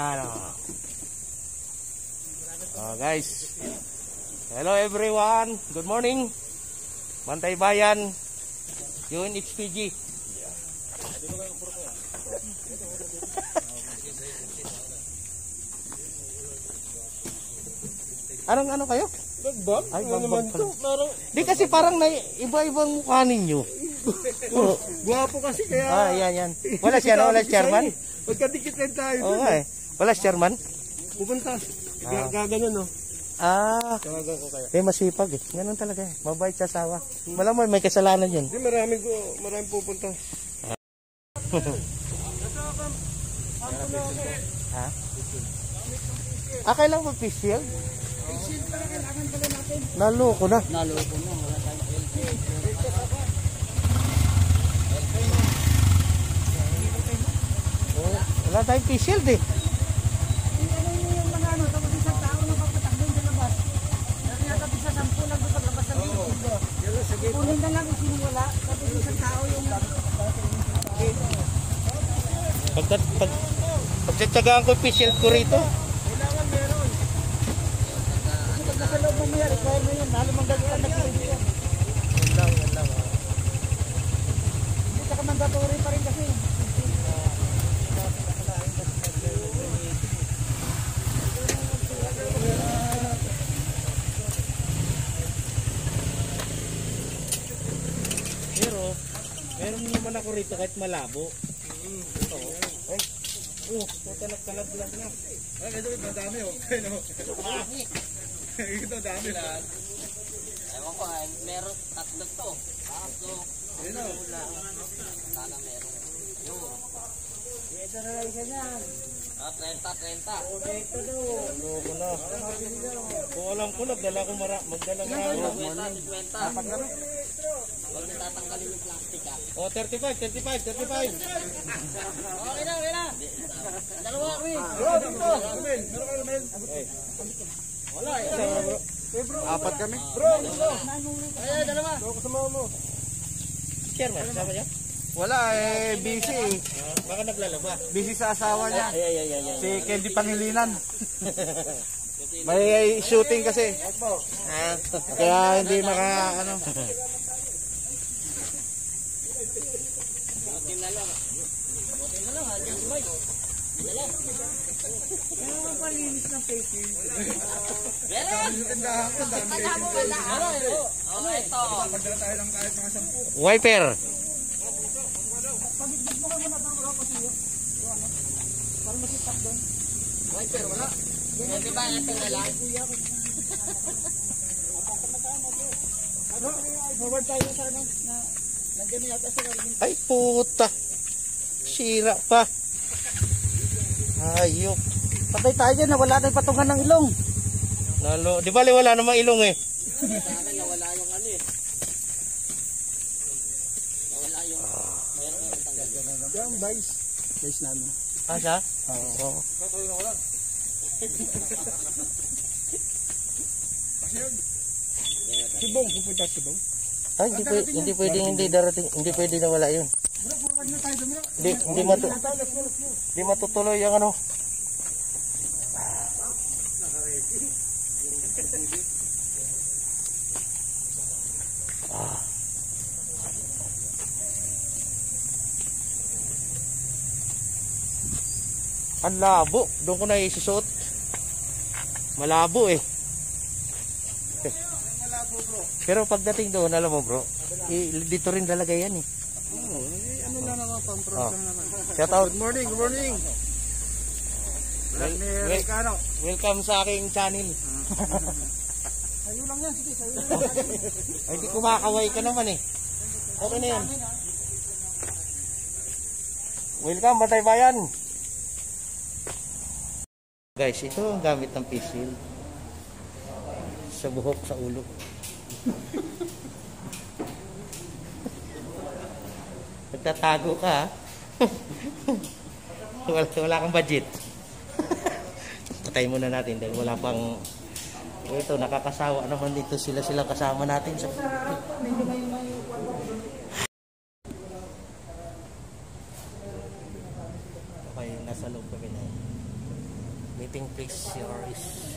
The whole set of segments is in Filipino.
Yan o. Oh, guys. Hello everyone. Good morning. Bantay Bayan. UNHPG. Anong ano kayo? Bagbag? Ay, ano naman ito? Di kasi parang iba-ibang mukha ninyo. Guwapo kasi kaya... Ah, yan. Wala siya, no? Wala chairman? Magkadikit lang tayo. Oo nga eh. Wala chairman? Pupunta. Gaganon, no? Ah. Tawagan ko kaya. Masipag eh. Ganun talaga eh. Mabait sa asawa. Malamang may kasalanan yun. Hindi, maraming pupunta. Ha? Kailangan mag-fish shield? Naloko na. Wala tayong Wala tayong fish shield eh. yung mga ano, tapos isang tao na papatakbo yung labas. Kasi yata isa 10 lang doon paglabas ng video. Kunin na lang kung sino wala, tapos isang tao yung... Pagtsatsagaan ko yung fish shield ko rito. Kailangan meron. Kasi pag nasa loob mo yan, require mo yun, lalo manggagawa na video. Yan lang. Hindi ka mandatory pa rin kasi. Pero, meron naman ako rito kahit malabo. Ito. Puta nagkalaglag na. Ito, madami oh. Ito, dami lahat. Ewan ko, meron tatlo to. Tapos, Ayun o. sana meron. Yun. Ito na lang isa niyan. 30. Ito daw. Loko na. Kung alam ko, magdala marami. 50. Huwag na tatanggalin yung plastic ah. Oh, 35. Okay na. Dalawa kami. Wala eh. Apat kami. Ay, dalawa. Kasama mo. Chairman, sama niya? Wala eh, busy. Baka naglalaba. Busy sa asawa niya. Ay. Si Candy Pangilinan. May shooting kasi. Kaya hindi ano. Buti na lang. Diyan si Mike. Dala. Kaya nga palinis ng face. Meron. Kasama wala. Oh, ito. Magdala tayo ng kahit mga 10. Wiper. Pagigit mo muna ng bro kasi yun. Para makitap doon. Wiper, wala. Hindi ba ito na lang? Forward tayo sa ano na nandiyan yata sa garmin. Ay, puta. Sira pa. Ayok. Patay tayo dyan, wala na yung patungan ng ilong. Di ba wala namang ilong eh? Sa akin nawala yung ano eh. Nawala yung meron tanggal dyan. Yung vice namin. Ah, siya? Oo. Sibong, pupunta Sibong. Ay, hindi pwedeng hindi darating, hindi pwede na wala yun. Hindi matutuloy yung ano. Ang labo. Doon ko na isusuot. Malabo eh. Pero pagdating doon, alam mo bro, dito rin talaga yan eh. Ano lang ako, pang-pro naman. Shout out. Good morning. Ricardo. Welcome sa aking channel. Sayo lang yan, sige, sayo lang. Ay, di kumakaway ka naman eh. Okay na yan. Welcome, Bantay Bayan. Guys, ito ang gamit ng face shield. Sa buhok, sa ulo. Nagtatago ka ha. wala kang budget. Patay muna natin dahil wala pang ito, nakakasawa naman dito sila kasama natin sa okay, nasa loob kami na Meeting place here is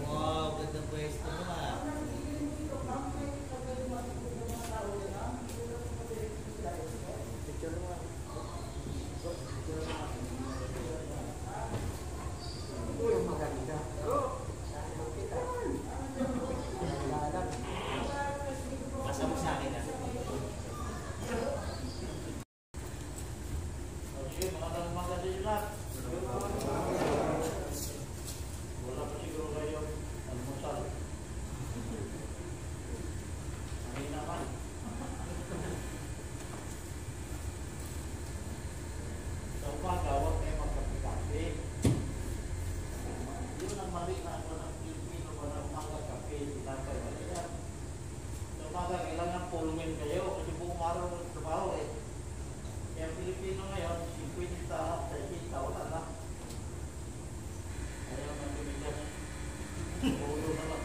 wow, ganda pwesto mo ah. Kasama sa akin ah. Wala pa siguro kayo almusal. Hindi naman. Sa umaga, huwag kayo magkape-kape. Yun ang mali na ako ng Pilipino pa na umaga kape, tinapay mali yan. Sa umaga, kailangan pulungin kayo kasi buong araw ng trabaho eh. Kaya ang Pilipino ngayon, 50 sa 30, wala na. Ayaw nang tumigas. Ulo na lang.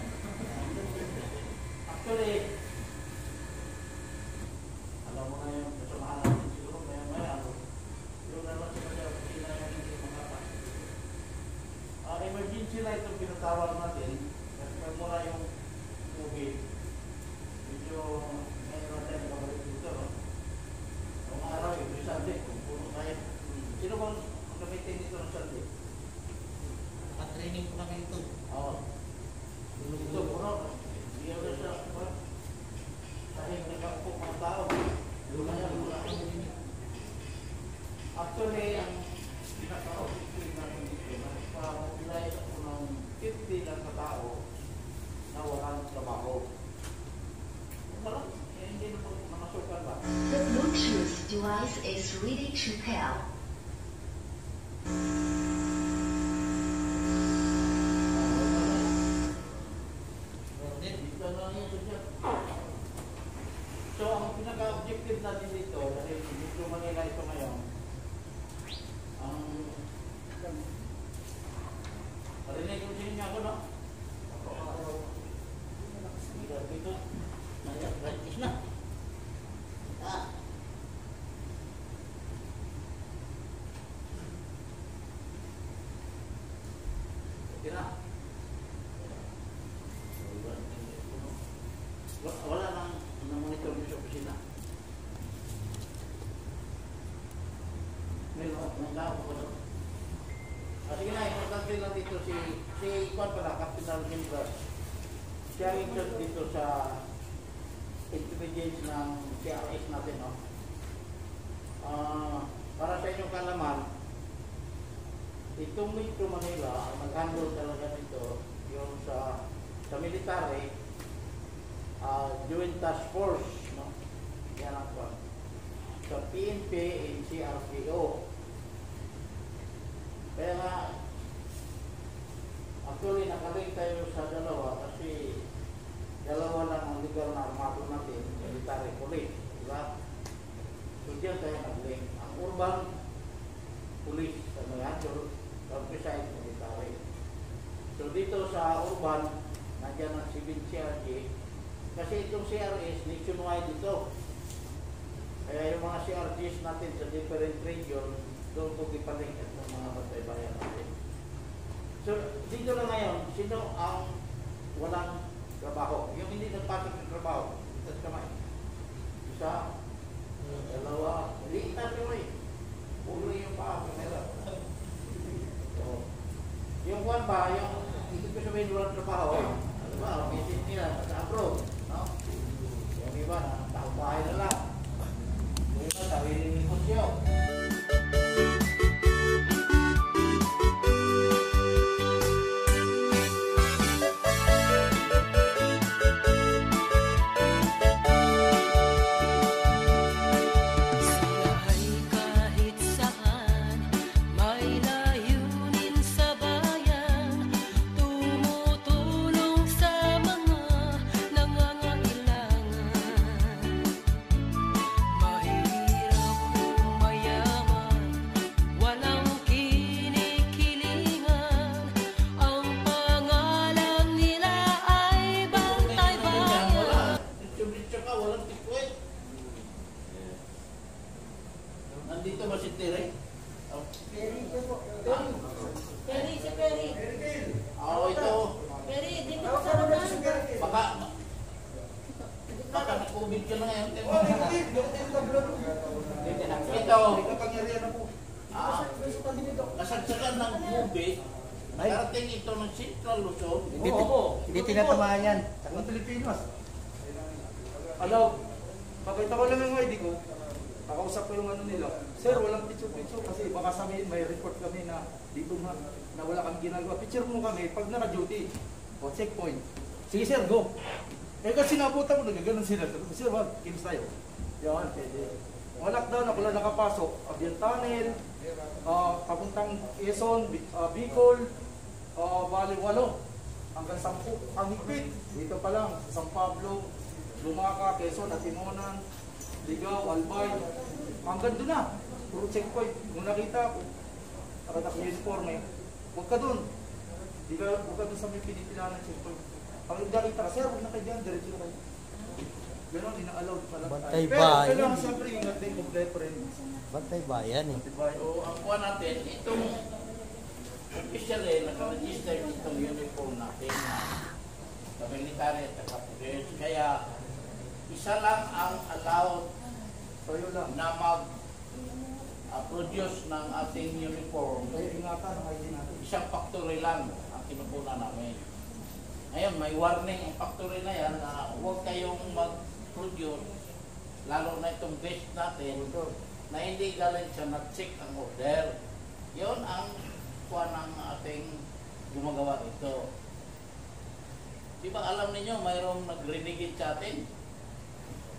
Actually, alam mo na yung kasamahan natin siguro, maya-maya. Yung naman sa kanya, pagkina yung hindi makata. Emergency light yung pinatawag natin. Kasi pag mula yung tubig, medyo ngayon natin nakabalik dito, no? Ang araw, yung Sunday, kung puno tayo. Sino bang gamitin dito ng Sunday? Naka-training po kami ito. Oo. Ito, puno. Hindi ako siya, dahil nagkakpo mga tao. Actually, ang pinaka-objective natin dito, nagpa-mobilize ako ng 50 lang sa tao na walang trabaho. Parang, hindi na po namasukan ba? The Bluetooth device is ready to pair. So, ang pinaka-objective natin dito, dahil dito Manila ito ngayon, ang parinig ko din niya ako, no? Dito, practice na. Kina. Wala nang monitor mo sa opisina. Meron, nanggawa ko doon. Sige na, importante lang dito si Juan pala, Captain Alvin. Siya ang in-charge dito sa intelligence ng CRS natin, no? Para sa inyong kalaman, itong Metro Manila, ang nag-handle talaga nito, yung sa military, Joint Task Force, no? Yan ang kwan. Sa PNP and CRPO. Kaya nga, actually nakaling tayo sa dalawa kasi dalawa lang ang legal na armado natin, military police, diba? So diyan tayo nag-link. Ang urban police, ano yan, countryside military. So dito sa urban, nandiyan ang civil CRG, kasi itong CRS, nationwide ito. Kaya yung mga CRGs natin sa different region, doon ko ipalingkat ng mga bantay-bayan natin. So, dito na ngayon, sino ang walang trabaho? Yung hindi nagpasok ng trabaho, itas kamay. Isa, dalawa, hindi itas yung rin. Ulo yung paa, kamera. So, yung kwan ba, yung hindi ko sabihin walang trabaho, ano ba, visit nila sa abroad, no? Yung iba, taong-bahay na lang. Yung iba, tawin yung negosyo. Nandito ba si Tere? Perry si Perry. Ito. Perry, dito ka sa naman. Baka na-COVID ka na ngayon. Ito, nasagsagan ng COVID, darating ito ng Central Luzon. Hindi tinatamaan yan. Sa Pilipinas. Alaw, pakita ko lang yung ID ko. Nakausap ko yung ano nila. Sir, walang picture-picture kasi baka sabihin may report kami na dito na wala kami ginagawa. Picture mo kami pag naka-duty o checkpoint. Sige sir, go. Eh kasi nabutan mo, nagaganon sila. Sir, wag, kinis tayo. Yan, pwede. Mga lockdown, ako lang nakapasok. Abian Tunnel, papuntang Quezon, Bicol, Bali, Walo, hanggang 10. Ang higpit. Dito pa lang, sa San Pablo, Lumaca, Quezon, Atimonan, Ligaw, Albay, hanggang doon na. Puro checkpoint. Kung nakita ko, naka-uniform eh, huwag ka doon. Huwag ka doon sa may pinipilaan ng checkpoint. Pag nakita ka, sir, huwag na kayo dyan, diretso na kayo. Gano'n, ina-allowed pala. Bantay Pero bayan. kailangan siyempre ingat din, kompleto rin. Bantay bayan eh. So, ang kuha natin, itong officially, naka-register itong uniform natin na military at naka-police. Kaya, isa lang ang allowed Kayo lang. na mag-produce ng ating uniform. Kaya ingatan ang ID natin. Isang factory lang ang kinukunan namin. Ngayon, may warning ang factory na yan na huwag kayong mag-produce, lalo na itong vest natin, na hindi galing sa nag-check ang order. Yun ang kuha ng ating gumagawa dito. Di ba alam ninyo, mayroong nag-renegade sa atin?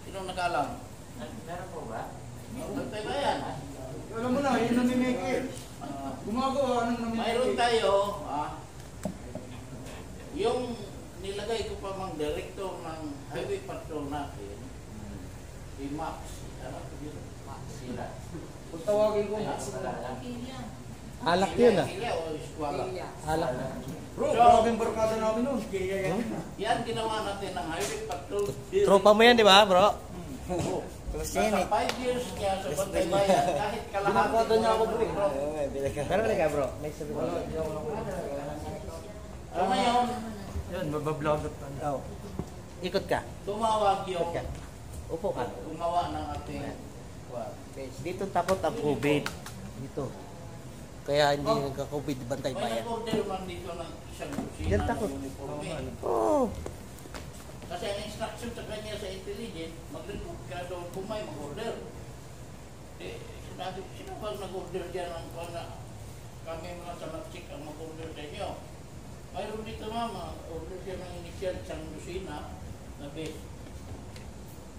Sino nag-alam? Meron po ba? Bantay bayan. Alam mo na, yun namimikir. Gumagawa ng namimikir. Mayroon tayo, yung nilagay ko pa mang director ng highway patrol natin, si Max. Ano ko yun? Max sila. Kung tawagin ko, Alak yun ah. Sila o Eskwala. Alak. bro, So, grabe yung barkada namin nun. Yan ginawa natin ng highway patrol. Tropa mo yan, di ba, bro? Sa 5 years niya sa Bantay Bayan, kahit kalahati Binakwada niya ako, bro. Pero ka, bro. May sabi ko. mabablog at ano. Oh. Ikot ka. Tumawag Ikot yung ka. Upo ka. gumawa ng ating Okay. Dito takot ang COVID. Dito. Kaya hindi nagka-COVID bantay may bayan. nag-order man dito ng isang kusina Yan ng takot. uniforme. Oh. Kasi ang instruction sa kanya sa intelligent, mag-report ka doon kung may mag-order. Eh, sinabi, sino bang nag-order dyan ang na kami mga sa Matsik ang mag-order sa inyo? Mayroon dito mama, order siya ng initial isang kusina na base.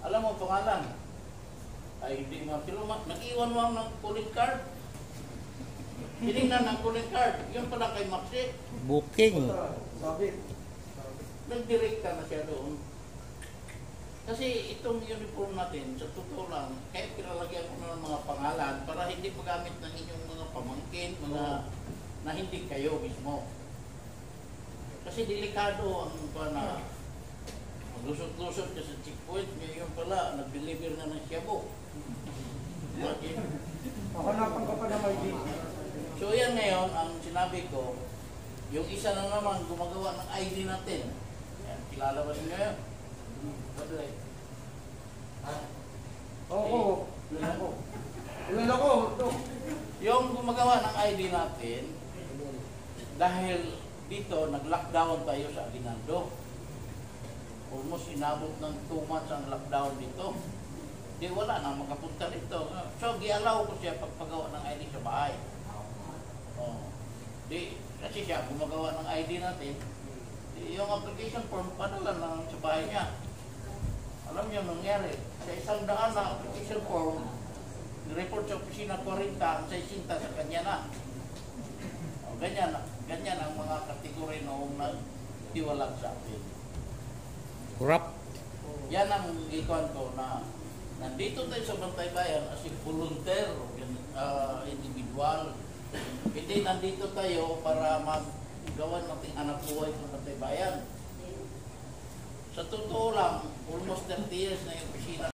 Alam mo ang pangalan? Ay hindi mo silumat. Nag-iwan mo ng calling card. Hiningnan ng calling card. Yun pala kay Maxi. Booking. Sabi. Nag-direct ka na siya doon. Kasi itong uniform natin, sa totoo lang, kaya pinalagyan ko na ng mga pangalan para hindi magamit ng inyong mga pamangkin, mga na hindi kayo mismo. Kasi delikado ang na maglusot-lusot ka sa checkpoint, ngayon pala, nag-deliver na ng Shabu. Imagine. Hanapan ka pa ng ID. So yan ngayon, ang sinabi ko, yung isa na naman gumagawa ng ID natin. Yan, kilala ba niyo yun? Badlay. Oo. Ilan ako? Ilan ako? Ito. Yung gumagawa ng ID natin, dahil dito, nag-lockdown tayo sa Aguinaldo. Almost inabot ng 2 months ang lockdown dito. Di wala na makapunta dito. So, gialaw ko siya pagpagawa ng ID sa bahay. Oh. Di, kasi siya gumagawa ng ID natin. Di, yung application form, padala lang sa bahay niya. Alam niyo nangyari. Sa 100 na application form, report sa opisina 40, ang 60 sa kanya na. Oh, ganyan ang mga kategory noong nagtiwalag sa atin. Corrupt. Yan ang ikuan ko na nandito tayo sa Bantay Bayan as a volunteer, individual. Hindi nandito tayo para maggawa nating anak buhay sa Bantay Bayan. Sa totoo lang, almost 30 years na yung opisina